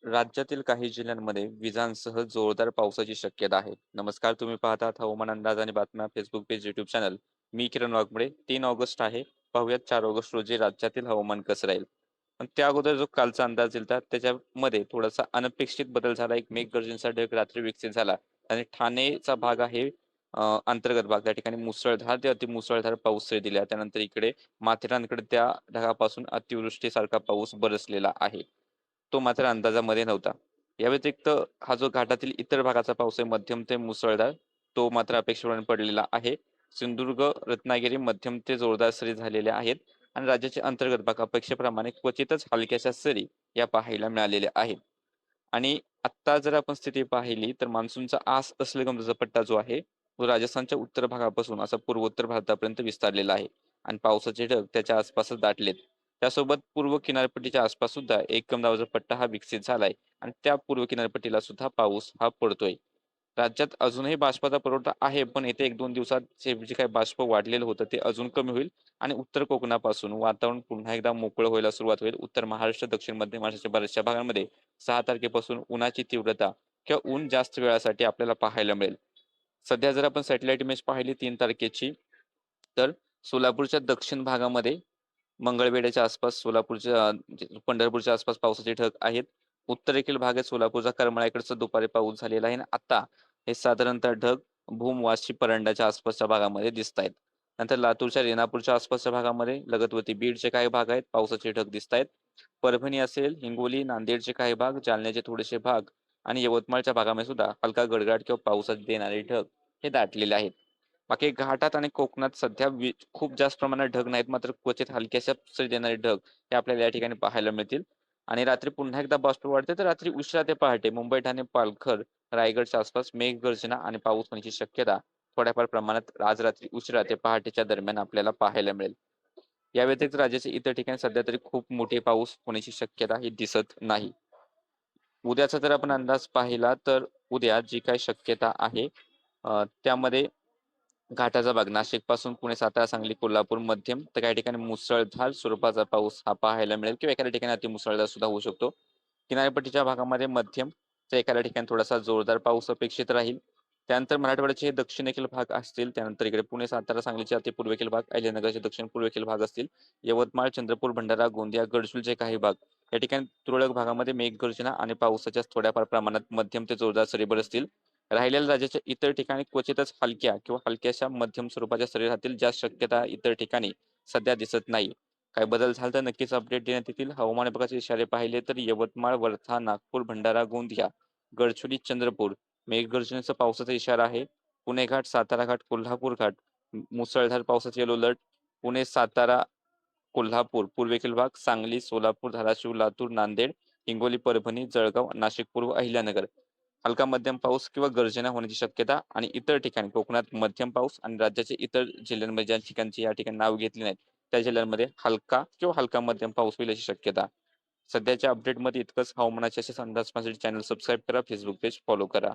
राज्यातील काही जिल्ह्यांमध्ये विजांसह जोरदार पावसाची शक्यता आहे. नमस्कार, तुम्ही पाहतात हवामान अंदाज आणि बातम्या फेसबुक पेज, युट्यूब चॅनल. मी किरण वाघमोडे. 3 ऑगस्ट आहे. पाहुयात 4 ऑगस्ट रोजी राज्यातील हवामान कसं राहील. पण त्या अगोदर जो कालचा अंदाज दिलता त्याच्यामध्ये थोडासा अनपेक्षित बदल झाला. एक मेघगर्जनेचा ढग रात्री विकसित झाला आणि ठाणेचा भाग आहे, अंतर्गत भाग, त्या ठिकाणी मुसळधार ते अतिमुसळधार पाऊस दिला. त्यानंतर इकडे माथेरानकडे त्या ढगापासून अतिवृष्टीसारखा पाऊस बरसलेला आहे. तो मात्र अंदाजामध्ये नव्हता. या व्यतिरिक्त हा जो घाटातील इतर भागाचा पाऊस आहे, मध्यम ते मुसळधार, तो मात्र अपेक्षेप्रमाणे पडलेला आहे. सिंधुदुर्ग, रत्नागिरी मध्यम ते जोरदार सरी झालेल्या आहेत आणि राज्याचे अंतर्गत भाग अपेक्षेप्रमाणे क्वचितच हलक्याशा सरी या पाहायला मिळालेल्या आहेत. आणि आत्ता जर आपण स्थिती पाहिली तर मान्सूनचा आस असलेला पट्टा जो आहे, तो राजस्थानच्या उत्तर भागापासून असा पूर्वोत्तर भारतापर्यंत विस्तारलेला आहे आणि पावसाचे ढग त्याच्या आसपासच दाटलेत. त्यासोबत पूर्व किनारपट्टीच्या आसपास सुद्धा एक कम दाबाचा पट्टा हा विकसित झालाय आणि त्या पूर्व किनारपट्टीला सुद्धा पाऊस हा पडतोय. राज्यात अजूनही बाष्पाचा पुरवठा आहे, पण येत्या 1-2 दिवसात जे काही बाष्प वाढलेलं होतं ते अजून कमी होईल आणि उत्तर कोकणापासून वातावरण पुन्हा एकदा मोकळं व्हायला सुरुवात होईल. उत्तर महाराष्ट्र, दक्षिण मध्य महाराष्ट्राच्या बऱ्याचशा भागांमध्ये 6 तारखेपासून उन्हाची तीव्रता किंवा ऊन जास्त वेळासाठी आपल्याला पाहायला मिळेल. सध्या जर आपण सॅटेलाइट इमेज पाहिली 3 तारखेची, तर सोलापूरच्या दक्षिण भागामध्ये मंगळवेढ्याच्या आसपास, सोलापूरच्या म्हणजे पंढरपूरच्या आसपास पावसाचे ढग आहेत. उत्तरेकडील भागात सोलापूरचा करमाळ्याकडचा दुपारी पाऊस झालेला आहे आणि आता हे साधारणतः ढग भूम, वाशी, परंड्याच्या आसपासच्या भागामध्ये दिसत आहेत. नंतर लातूरच्या रेणापूरच्या आसपासच्या भागामध्ये, लगतवरती बीडचे काही भाग आहेत, पावसाचे ढग दिसत आहेत. परभणी असेल, हिंगोली, नांदेडचे काही भाग, जालन्याचे थोडेसे भाग आणि यवतमाळच्या भागामध्ये सुद्धा हलका गडगडाट किंवा पावसात देणारे ढग हे दाटलेले आहेत. बाकी घाटात आणि कोकणात सध्या खूप जास्त प्रमाणात ढग नाहीत, मात्र क्वचित हलक्याशा सरी देणारे ढग हे आपल्याला या ठिकाणी पाहायला मिळतील. आणि रात्री पुन्हा एकदा बाष्प वाढते, तर रात्री उशिरा ते पहाटे मुंबई, ठाणे, पालघर, रायगडच्या आसपास मेघगर्जना आणि पाऊस होण्याची शक्यता थोड्याफार प्रमाणात आज रात्री उशिरा ते पहाटेच्या दरम्यान आपल्याला पाहायला मिळेल. या व्यतिरिक्त राज्याच्या इतर ठिकाणी सध्या तरी खूप मोठे पाऊस होण्याची शक्यता ही दिसत नाही. उद्याचा जर आपण अंदाज पाहिला तर उद्या जी काही शक्यता आहे, त्यामध्ये घाटाचा भाग नाशिक पासून पुणे, सातारा, सांगली, कोल्हापूर मध्यम तर काही ठिकाणी मुसळधार स्वरूपाचा पाऊस हा पाहायला मिळेल किंवा एखाद्या ठिकाणी अतिमुसळधार सुद्धा होऊ शकतो. किनारपट्टीच्या भागामध्ये मध्यम तर एखाद्या ठिकाणी थोडासा जोरदार पाऊस अपेक्षित राहील. त्यानंतर मराठवाड्याचे हे दक्षिणेकडील भाग असतील. त्यानंतर इकडे पुणे, सातारा, सांगलीचे अतिपूर्वेकडील भाग, अहिल्यानगरचे दक्षिण पूर्वेकडील भाग असतील. यवतमाळ, चंद्रपूर, भंडारा, गोंदिया, गडचिरोलीचे काही भाग या ठिकाणी तुरळक भागामध्ये मेघगर्जना आणि पावसाच्या थोड्याफार प्रमाणात मध्यम ते जोरदार सरी बरसतील. राहिलेल्या राज्याच्या इतर ठिकाणी क्वचितच हलक्या किंवा हलक्याशा मध्यम स्वरूपाच्या सरी राहतील, ज्या शक्यता इतर ठिकाणी सध्या दिसत नाही. काही बदल झाला तर नक्कीच अपडेट देण्यात येतील. हवामान विभागाचे इशारे पाहिले तर यवतमाळ, वर्धा, नागपूर, भंडारा, गोंदिया, गडचिरोली, चंद्रपूर मेघगर्जनेचा पावसाचा इशारा आहे. पुणे घाट, सातारा घाट, कोल्हापूर घाट मुसळधार पावसाचे येलो अलर्ट. पुणे, सातारा, कोल्हापूर पूर्वेकडील भाग, सांगली, सोलापूर, धाराशिव, लातूर, नांदेड, हिंगोली, परभणी, जळगाव, नाशिक पूर्व, अहिल्यानगर हलका मध्यम पाऊस किंवा गर्जना होण्याची शक्यता आणि इतर ठिकाणी कोकणात मध्यम पाऊस आणि राज्याच्या इतर जिल्ह्यांमध्ये ज्या ठिकाणची या ठिकाणी नाव घेतली नाहीत त्या जिल्ह्यांमध्ये हलका किंवा हलका मध्यम पाऊस होईल अशी शक्यता. सध्याच्या अपडेटमध्ये इतकंच. हवामानाचे असे अंदाज पाहण्यासाठी चॅनल सबस्क्राईब करा, फेसबुक पेज फॉलो करा.